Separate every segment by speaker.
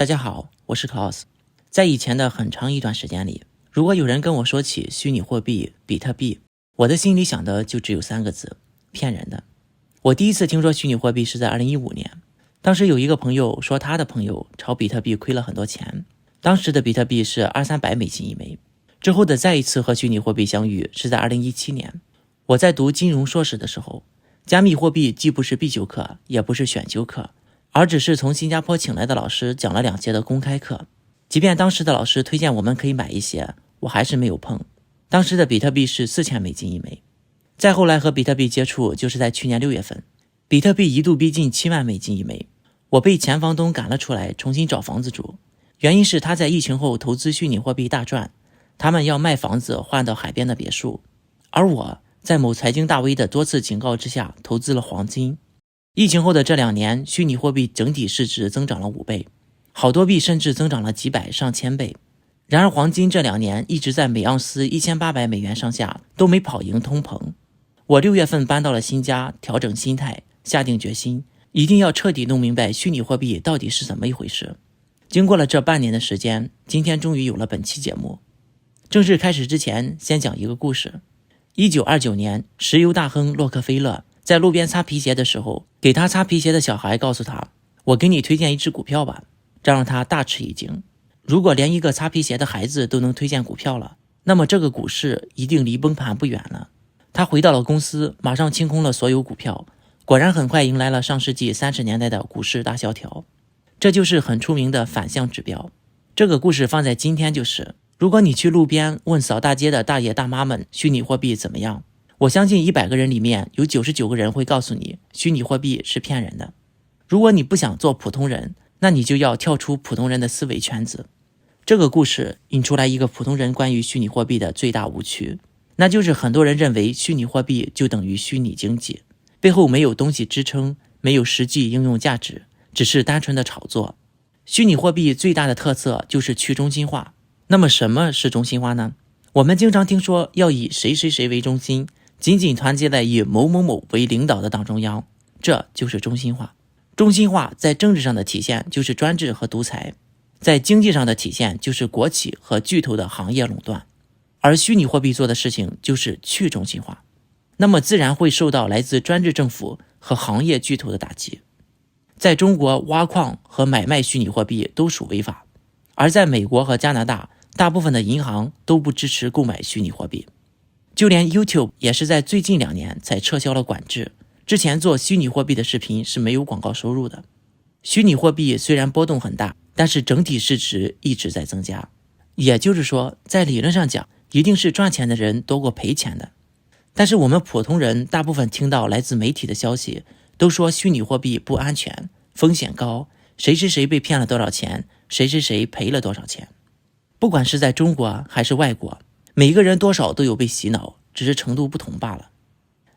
Speaker 1: 大家好，我是 Klaus。在以前的很长一段时间里，如果有人跟我说起虚拟货币比特币，我的心里想的就只有3个字：骗人的。我第一次听说虚拟货币是在2015年，当时有一个朋友说他的朋友炒比特币亏了很多钱，当时的比特币是200-300美金一枚。之后的再一次和虚拟货币相遇是在2017年，我在读金融硕士的时候，加密货币既不是必修课，也不是选修课，而只是从新加坡请来的老师讲了2节的公开课。即便当时的老师推荐我们可以买一些，我还是没有碰。当时的比特币是4000美金一枚。再后来和比特币接触就是在去年6月份，比特币一度逼近7万美金一枚，我被前房东赶了出来重新找房子住，原因是他在疫情后投资虚拟货币大赚，他们要卖房子换到海边的别墅，而我在某财经大 V 的多次警告之下投资了黄金。疫情后的这2年，虚拟货币整体市值增长了5倍，好多币甚至增长了几百上千倍。然而黄金这2年一直在每盎司1800美元上下，都没跑赢通膨。我6月份搬到了新家，调整心态，下定决心一定要彻底弄明白虚拟货币到底是怎么一回事。经过了这半年的时间，今天终于有了本期节目。正式开始之前，先讲一个故事。1929年，石油大亨洛克菲勒在路边擦皮鞋的时候，给他擦皮鞋的小孩告诉他，我给你推荐一只股票吧，这让他大吃一惊。如果连一个擦皮鞋的孩子都能推荐股票了，那么这个股市一定离崩盘不远了。他回到了公司，马上清空了所有股票，果然很快迎来了上世纪30年代的股市大萧条。这就是很出名的反向指标。这个故事放在今天就是，如果你去路边问扫大街的大爷大妈们虚拟货币怎么样，我相信100个人里面有99个人会告诉你虚拟货币是骗人的。如果你不想做普通人，那你就要跳出普通人的思维圈子。这个故事引出来一个普通人关于虚拟货币的最大误区，那就是很多人认为虚拟货币就等于虚拟经济，背后没有东西支撑，没有实际应用价值，只是单纯的炒作。虚拟货币最大的特色就是去中心化。那么什么是中心化呢？我们经常听说要以谁谁谁为中心，紧紧团结在以某某某为领导的党中央，这就是中心化。中心化在政治上的体现就是专制和独裁，在经济上的体现就是国企和巨头的行业垄断，而虚拟货币做的事情就是去中心化，那么自然会受到来自专制政府和行业巨头的打击。在中国，挖矿和买卖虚拟货币都属违法，而在美国和加拿大，大部分的银行都不支持购买虚拟货币。就连 YouTube 也是在最近2年才撤销了管制，之前做虚拟货币的视频是没有广告收入的。虚拟货币虽然波动很大，但是整体市值一直在增加，也就是说，在理论上讲，一定是赚钱的人多过赔钱的。但是我们普通人大部分听到来自媒体的消息，都说虚拟货币不安全，风险高，谁谁谁被骗了多少钱，谁谁谁赔了多少钱。不管是在中国还是外国，每个人多少都有被洗脑，只是程度不同罢了。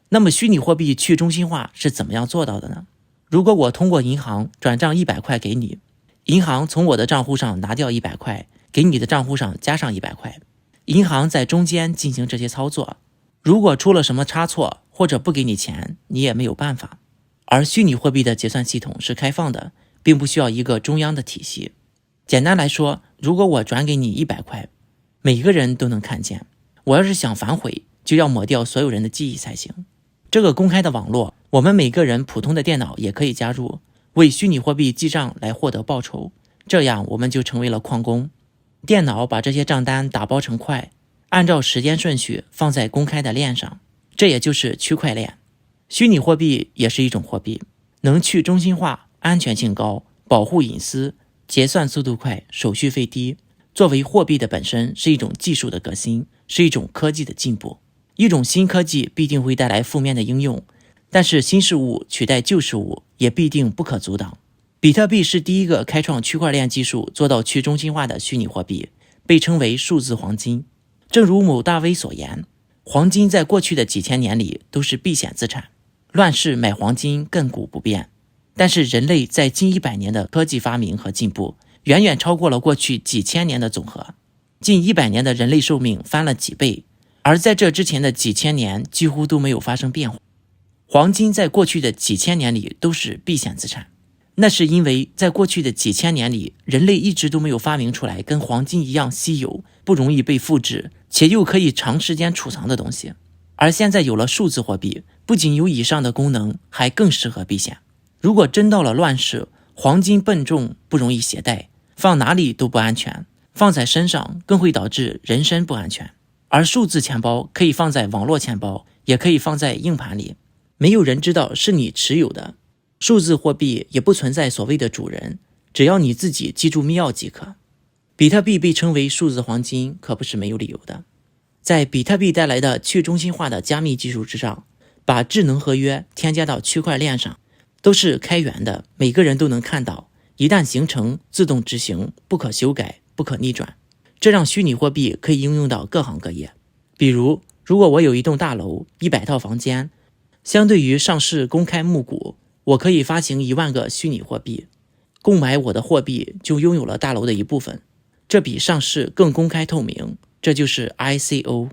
Speaker 1: 那么虚拟货币去中心化是怎么样做到的呢？如果我通过银行转账100块给你，银行从我的账户上拿掉100块，给你的账户上加上100块，银行在中间进行这些操作，如果出了什么差错或者不给你钱，你也没有办法。而虚拟货币的结算系统是开放的，并不需要一个中央的体系。简单来说，如果我转给你100块，每个人都能看见，我要是想反悔，就要抹掉所有人的记忆才行。这个公开的网络，我们每个人普通的电脑也可以加入，为虚拟货币记账来获得报酬，这样我们就成为了矿工。电脑把这些账单打包成块，按照时间顺序放在公开的链上，这也就是区块链。虚拟货币也是一种货币，能去中心化，安全性高，保护隐私，结算速度快，手续费低。作为货币的本身是一种技术的革新，是一种科技的进步。一种新科技必定会带来负面的应用，但是新事物取代旧事物也必定不可阻挡。比特币是第一个开创区块链技术做到去中心化的虚拟货币，被称为数字黄金。正如某大 V 所言，黄金在过去的几千年里都是避险资产，乱世买黄金亘古不变。但是人类在近100年的科技发明和进步，远远超过了过去几千年的总和。近100年的人类寿命翻了几倍，而在这之前的几千年几乎都没有发生变化。黄金在过去的几千年里都是避险资产，那是因为在过去的几千年里，人类一直都没有发明出来跟黄金一样稀有、不容易被复制，且又可以长时间储藏的东西。而现在有了数字货币，不仅有以上的功能，还更适合避险。如果真到了乱世，黄金笨重，不容易携带，放哪里都不安全，放在身上更会导致人身不安全。而数字钱包可以放在网络钱包，也可以放在硬盘里，没有人知道是你持有的。数字货币也不存在所谓的主人，只要你自己记住密钥即可。比特币被称为数字黄金，可不是没有理由的。在比特币带来的去中心化的加密技术之上，把智能合约添加到区块链上，都是开源的，每个人都能看到，一旦形成，自动执行，不可修改，不可逆转。这让虚拟货币可以应用到各行各业。比如，如果我有一栋大楼，100套房间，相对于上市公开募股，我可以发行1万个虚拟货币，购买我的货币就拥有了大楼的一部分，这比上市更公开透明，这就是 ICO。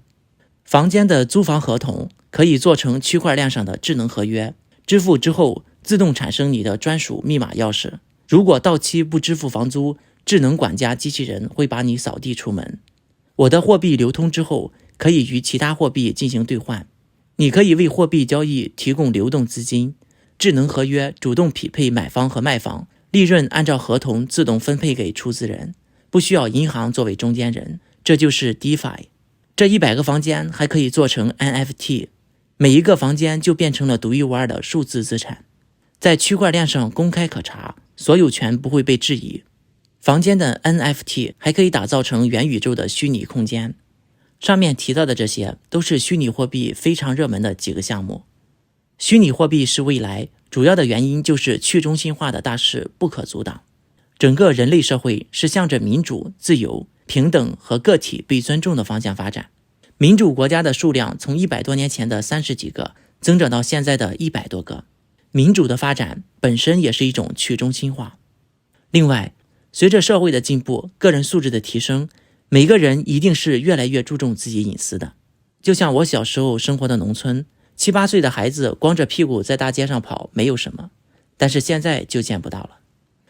Speaker 1: 房间的租房合同可以做成区块链上的智能合约，支付之后自动产生你的专属密码钥匙，如果到期不支付房租，智能管家机器人会把你扫地出门。我的货币流通之后，可以与其他货币进行兑换，你可以为货币交易提供流动资金，智能合约主动匹配买方和卖方，利润按照合同自动分配给出资人，不需要银行作为中间人，这就是 DeFi。 这100个房间还可以做成 NFT， 每一个房间就变成了独一无二的数字资产，在区块链上公开可查，所有权不会被质疑。房间的 NFT 还可以打造成元宇宙的虚拟空间。上面提到的这些都是虚拟货币非常热门的几个项目。虚拟货币是未来，主要的原因就是去中心化的大势不可阻挡。整个人类社会是向着民主、自由、平等和个体被尊重的方向发展。民主国家的数量从100多年前的30几个增长到现在的100多个。民主的发展本身也是一种去中心化。另外，随着社会的进步，个人素质的提升，每个人一定是越来越注重自己隐私的。就像我小时候生活的农村，7、8岁的孩子光着屁股在大街上跑没有什么，但是现在就见不到了。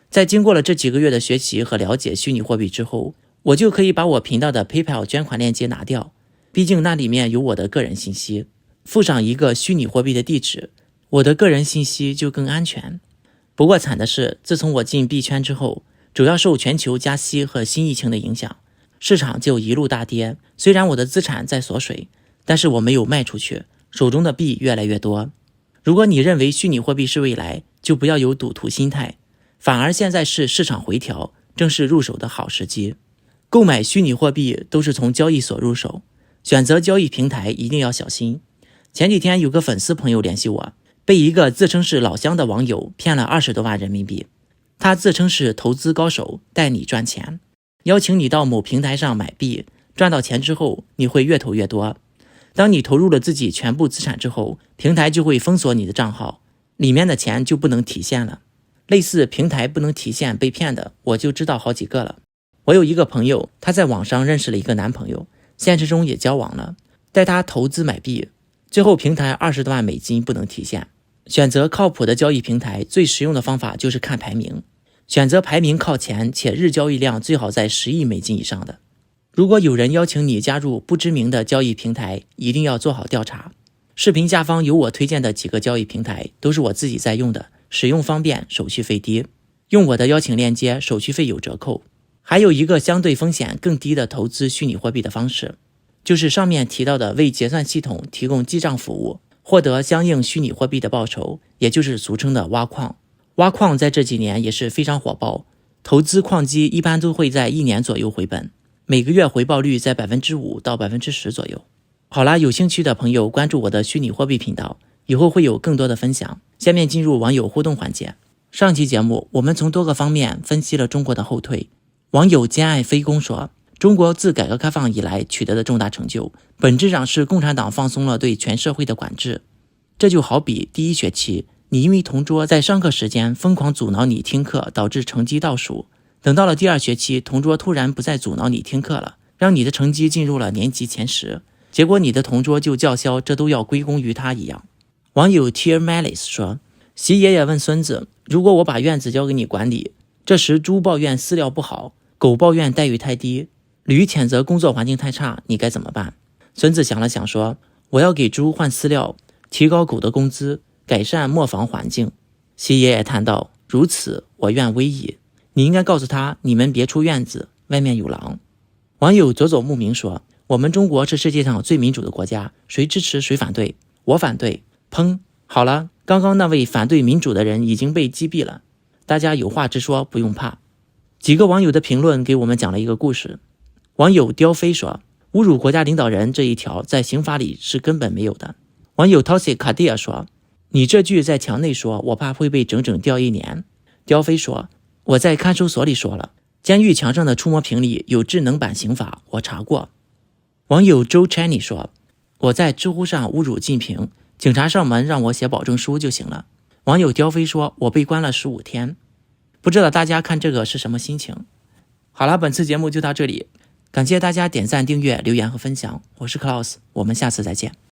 Speaker 1: 在经过了这几个月的学习和了解虚拟货币之后，我就可以把我频道的 PayPal 捐款链接拿掉，毕竟那里面有我的个人信息，附上一个虚拟货币的地址，我的个人信息就更安全。不过惨的是，自从我进币圈之后，主要受全球加息和新疫情的影响，市场就一路大跌。虽然我的资产在缩水，但是我没有卖出去，手中的币越来越多。如果你认为虚拟货币是未来，就不要有赌徒心态，反而现在是市场回调，正是入手的好时机。购买虚拟货币都是从交易所入手，选择交易平台一定要小心。前几天有个粉丝朋友联系我，被一个自称是老乡的网友骗了20多万人民币。他自称是投资高手，带你赚钱，邀请你到某平台上买币，赚到钱之后你会越投越多。当你投入了自己全部资产之后，平台就会封锁你的账号，里面的钱就不能提现了。类似平台不能提现被骗的，我就知道好几个了。我有一个朋友，他在网上认识了一个男朋友，现实中也交往了，带他投资买币，最后平台20多万美金不能提现。选择靠谱的交易平台最实用的方法就是看排名，选择排名靠前且日交易量最好在10亿美金以上的。如果有人邀请你加入不知名的交易平台，一定要做好调查。视频下方有我推荐的几个交易平台，都是我自己在用的，使用方便，手续费低，用我的邀请链接，手续费有折扣。还有一个相对风险更低的投资虚拟货币的方式，就是上面提到的为结算系统提供记账服务，获得相应虚拟货币的报酬，也就是俗称的挖矿。挖矿在这几年也是非常火爆，投资矿机一般都会在1年左右回本，每个月回报率在 5% 到 10% 左右。好啦，有兴趣的朋友关注我的虚拟货币频道，以后会有更多的分享。下面进入网友互动环节。上期节目我们从多个方面分析了中国的后退。网友兼爱非攻说，中国自改革开放以来取得的重大成就，本质上是共产党放松了对全社会的管制。这就好比第一学期，你因为同桌在上课时间疯狂阻挠你听课，导致成绩倒数。等到了第2学期，同桌突然不再阻挠你听课了，让你的成绩进入了年级前10，结果你的同桌就叫嚣这都要归功于他一样。网友 Tear Malice 说，习爷爷问孙子，如果我把院子交给你管理，这时猪抱怨饲料不好，狗抱怨待遇太低，驴谴责工作环境太差，你该怎么办？孙子想了想说，我要给猪换饲料，提高狗的工资，改善磨坊环境。西爷爷叹道，如此我愿为矣。你应该告诉他，你们别出院子，外面有狼。网友佐佐木明说，我们中国是世界上最民主的国家，谁支持谁反对？我反对。砰，好了，刚刚那位反对民主的人已经被击毙了，大家有话直说，不用怕。几个网友的评论给我们讲了一个故事。网友刁飞说，侮辱国家领导人这一条在刑法里是根本没有的。网友 Tosi 卡蒂亚说，你这句在墙内说，我怕会被整整吊1年。刁飞说，我在看守所里说了，监狱墙上的触摸屏里有智能版刑法，我查过。网友周 Chenny 说，我在知乎上侮辱晋平，警察上门让我写保证书就行了。网友刁飞说，我被关了15天。不知道大家看这个是什么心情？好了，本次节目就到这里，感谢大家点赞、订阅、留言和分享，我是 Klaus， 我们下次再见。